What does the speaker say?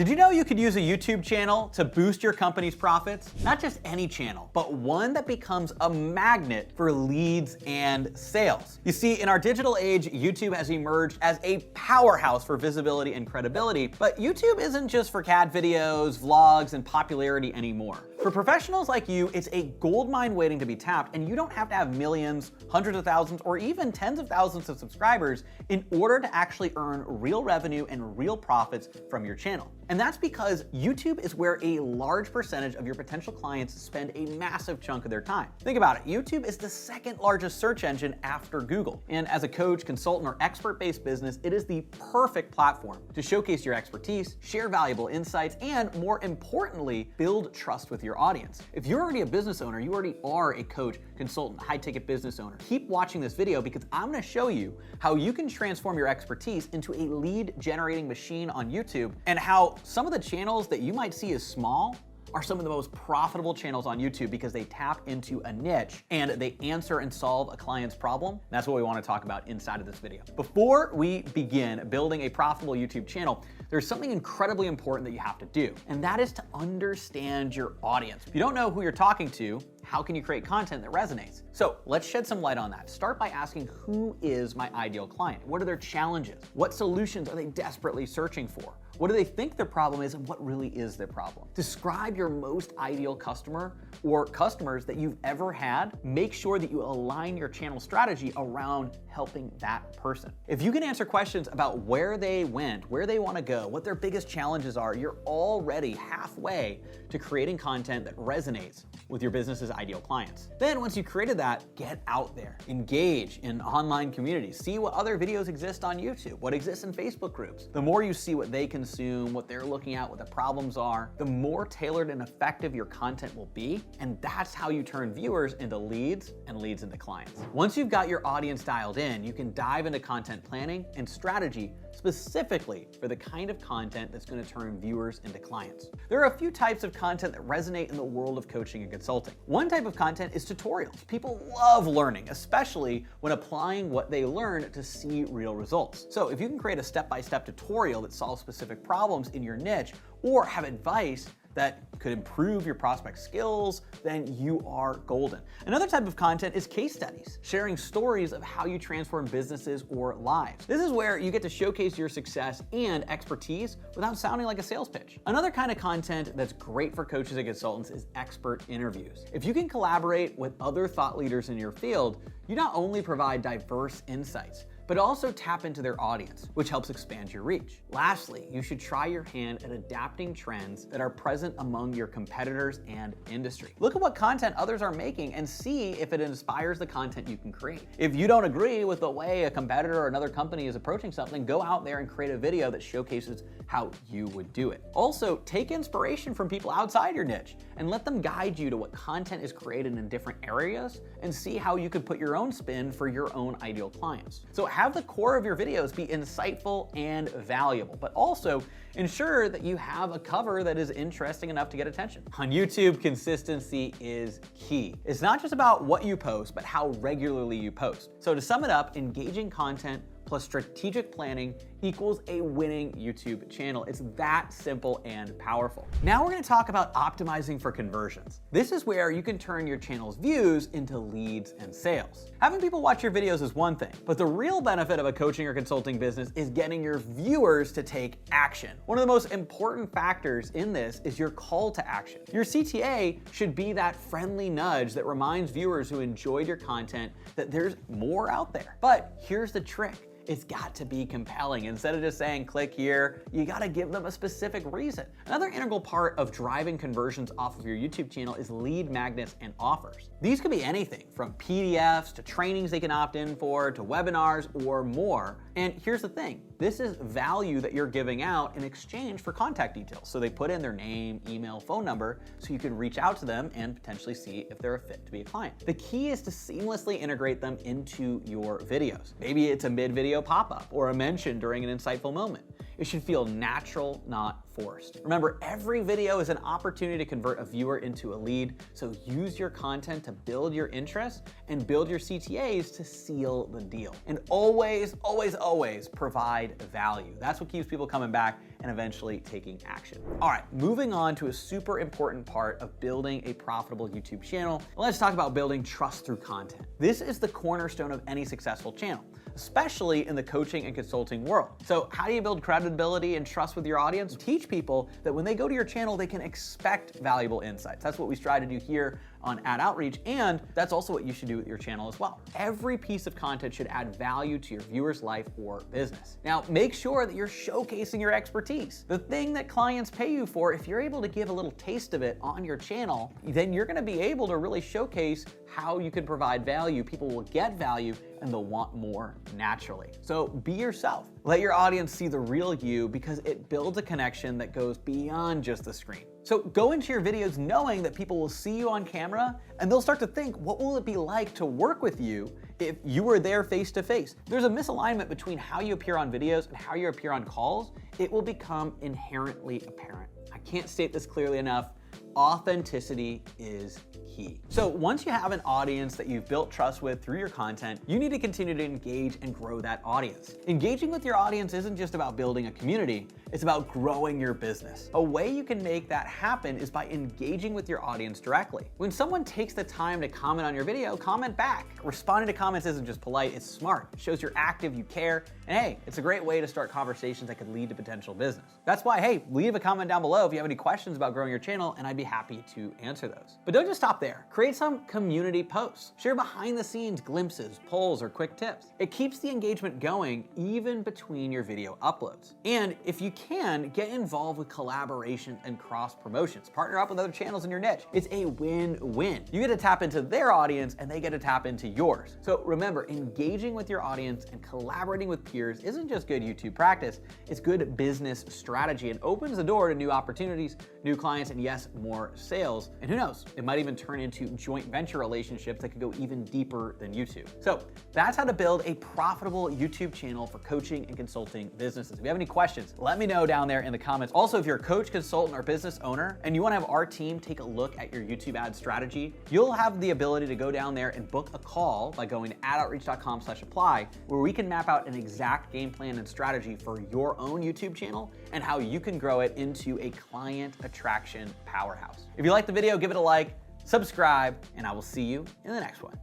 Did you know you could use a YouTube channel to boost your company's profits? Not just any channel, but one that becomes a magnet for leads and sales. You see, in our digital age, YouTube has emerged as a powerhouse for visibility and credibility, but YouTube isn't just for cat videos, vlogs, and popularity anymore. For professionals like you, it's a goldmine waiting to be tapped, and you don't have to have millions, hundreds of thousands, or even tens of thousands of subscribers in order to actually earn real revenue and real profits from your channel. And that's because YouTube is where a large percentage of your potential clients spend a massive chunk of their time. Think about it, YouTube is the second largest search engine after Google. And as a coach, consultant, or expert-based business, it is the perfect platform to showcase your expertise, share valuable insights, and more importantly, build trust with your audience. If you're already a business owner, you already are a coach, consultant, high-ticket business owner, keep watching this video because I'm gonna show you how you can transform your expertise into a lead-generating machine on YouTube, and how some of the channels that you might see as small are some of the most profitable channels on YouTube because they tap into a niche and they answer and solve a client's problem. That's what we want to talk about inside of this video. Before we begin building a profitable YouTube channel, there's something incredibly important that you have to do, and that is to understand your audience. If you don't know who you're talking to, how can you create content that resonates? So let's shed some light on that. Start by asking, who is my ideal client? What are their challenges? What solutions are they desperately searching for? What do they think their problem is, and what really is their problem? Describe your most ideal customer or customers that you've ever had. Make sure that you align your channel strategy around helping that person. If you can answer questions about where they went, where they want to go, what their biggest challenges are, you're already halfway to creating content that resonates with your business's ideal clients. Then once you've created that, get out there, engage in online communities, see what other videos exist on YouTube, what exists in Facebook groups. The more you see what they consume, what they're looking at, what the problems are, the more tailored and effective your content will be, and that's how you turn viewers into leads and leads into clients. Once you've got your audience dialed in, you can dive into content planning and strategy specifically for the kind of content that's going to turn viewers into clients. There are a few types of content that resonate in the world of coaching and consulting. One type of content is tutorials. People love learning, especially when applying what they learn to see real results. So if you can create a step-by-step tutorial that solves specific problems in your niche, or have advice that could improve your prospect skills, then you are golden. Another type of content is case studies, sharing stories of how you transform businesses or lives. This is where you get to showcase your success and expertise without sounding like a sales pitch. Another kind of content that's great for coaches and consultants is expert interviews. If you can collaborate with other thought leaders in your field, you not only provide diverse insights, but also tap into their audience, which helps expand your reach. Lastly, you should try your hand at adapting trends that are present among your competitors and industry. Look at what content others are making and see if it inspires the content you can create. If you don't agree with the way a competitor or another company is approaching something, go out there and create a video that showcases how you would do it. Also, take inspiration from people outside your niche and let them guide you to what content is created in different areas and see how you could put your own spin for your own ideal clients. So have the core of your videos be insightful and valuable, but also ensure that you have a cover that is interesting enough to get attention. On YouTube, consistency is key. It's not just about what you post, but how regularly you post. So to sum it up, engaging content plus strategic planning equals a winning YouTube channel. It's that simple and powerful. Now we're gonna talk about optimizing for conversions. This is where you can turn your channel's views into leads and sales. Having people watch your videos is one thing, but the real benefit of a coaching or consulting business is getting your viewers to take action. One of the most important factors in this is your call to action. Your CTA should be that friendly nudge that reminds viewers who enjoyed your content that there's more out there. But here's the trick. It's got to be compelling. Instead of just saying click here, you got to give them a specific reason. Another integral part of driving conversions off of your YouTube channel is lead magnets and offers. These could be anything from PDFs to trainings they can opt in for to webinars or more. And here's the thing, this is value that you're giving out in exchange for contact details. So they put in their name, email, phone number, so you can reach out to them and potentially see if they're a fit to be a client. The key is to seamlessly integrate them into your videos. Maybe it's a mid-video pop-up or a mention during an insightful moment. It should feel natural, not forced. Remember, every video is an opportunity to convert a viewer into a lead, so use your content to build your interest and build your CTAs to seal the deal. And always, always, always provide value. That's what keeps people coming back and eventually taking action. All right, moving on to a super important part of building a profitable YouTube channel. Let's talk about building trust through content. This is the cornerstone of any successful channel, especially in the coaching and consulting world. So how do you build credibility and trust with your audience? Teach people that when they go to your channel, they can expect valuable insights. That's what we strive to do here on Ad Outreach, and that's also what you should do with your channel as well. Every piece of content should add value to your viewer's life or business. Now, make sure that you're showcasing your expertise. The thing that clients pay you for, if you're able to give a little taste of it on your channel, then you're gonna be able to really showcase how you can provide value. People will get value and they'll want more naturally. So be yourself. Let your audience see the real you, because it builds a connection that goes beyond just the screen. So go into your videos knowing that people will see you on camera and they'll start to think, what will it be like to work with you if you were there face to face? There's a misalignment between how you appear on videos and how you appear on calls. It will become inherently apparent. I can't state this clearly enough. Authenticity is key. So once you have an audience that you've built trust with through your content, you need to continue to engage and grow that audience. Engaging with your audience isn't just about building a community, it's about growing your business. A way you can make that happen is by engaging with your audience directly. When someone takes the time to comment on your video, comment back. Responding to comments isn't just polite, it's smart. It shows you're active, you care, and hey, it's a great way to start conversations that could lead to potential business. That's why, hey, leave a comment down below if you have any questions about growing your channel, and I'd be happy to answer those. But don't just stop there. Create some community posts. Share behind the scenes glimpses, polls, or quick tips. It keeps the engagement going even between your video uploads. And if you can, get involved with collaboration and cross promotions. Partner up with other channels in your niche. It's a win-win. You get to tap into their audience and they get to tap into yours. So remember, engaging with your audience and collaborating with peers isn't just good YouTube practice, it's good business strategy and opens the door to new opportunities, new clients, and yes, more sales. And who knows, it might even turn into joint venture relationships that could go even deeper than YouTube. So that's how to build a profitable YouTube channel for coaching and consulting businesses. If you have any questions, let me know down there in the comments. Also, if you're a coach, consultant, or business owner, and you wanna have our team take a look at your YouTube ad strategy, you'll have the ability to go down there and book a call by going to adoutreach.com/apply, where we can map out an exact game plan and strategy for your own YouTube channel and how you can grow it into a client attraction powerhouse. If you like the video, give it a like, subscribe, and I will see you in the next one.